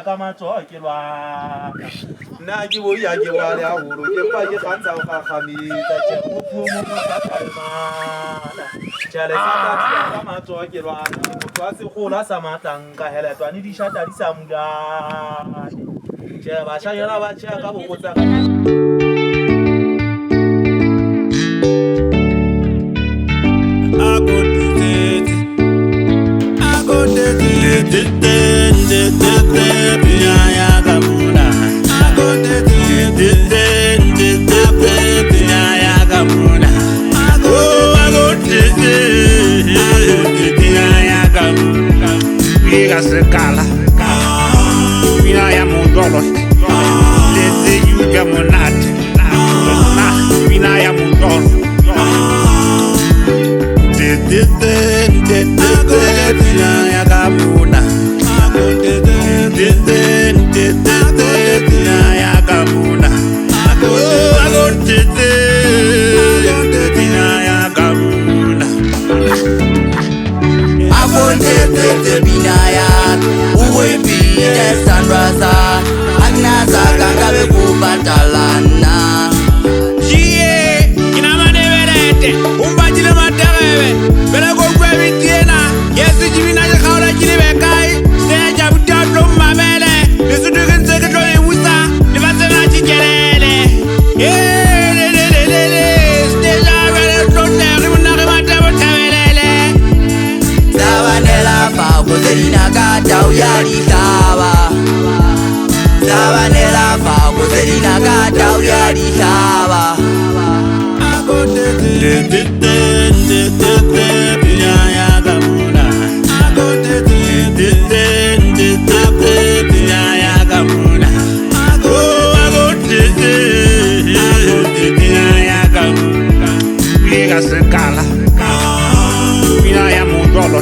ka matsoho ke lwana nna ke boia ke bale haholo ke mpa ke kgantsa ho kgakgametsa tje mophumo mo sa kalmana jale sa ka matsoho ke lwana motho a sekgola sa matlang ka heletwane di shata di sa mulane tje ba shayela ba tje ka bokotsa ka Sekala, vina ya mudolo, leze yuja monate, vina ya mudolo, vina ya gamuna, vina ya gamuna, vina ya gamuna. Binaya, uwe pide sandrasa, agnaza kangabe kubatalana. Jie, ina maneverete, umbajile materebe, bele kokwe bitiena, yesu jibina jikaula jini bekai, steja butadlo mabele, nisu dukin seketlo ni wusa, nifasena chikerele. Steja bele tonde, rimunake matebo tabelele. Sabanela fa kuzelina kata uyali kaba. Sabanela fa kuzelina kata uyali kaba. Sekala, vina ya mudolo,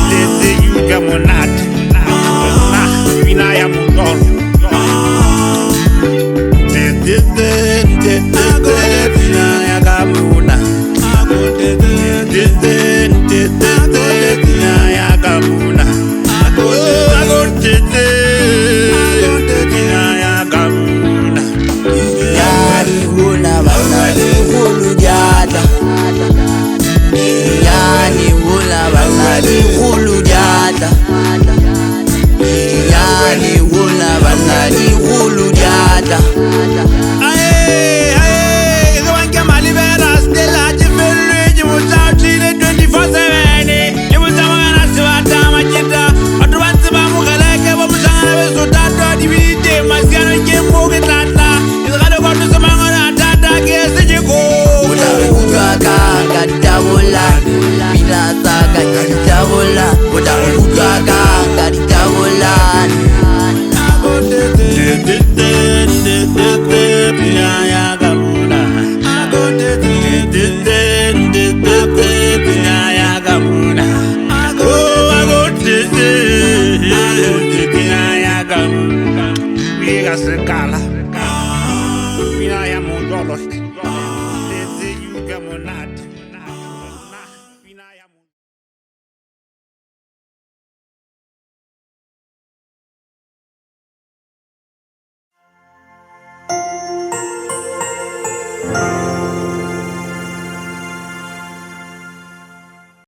leze yuja monate, vina ya mudolo, vina ya gamuna, vina ya gamuna, vina ya gamuna. Yani huna banali hulu jata. Yani huna banali hulu jata. Yani huna banali hulu jata. Sekala, vina ya mudolo.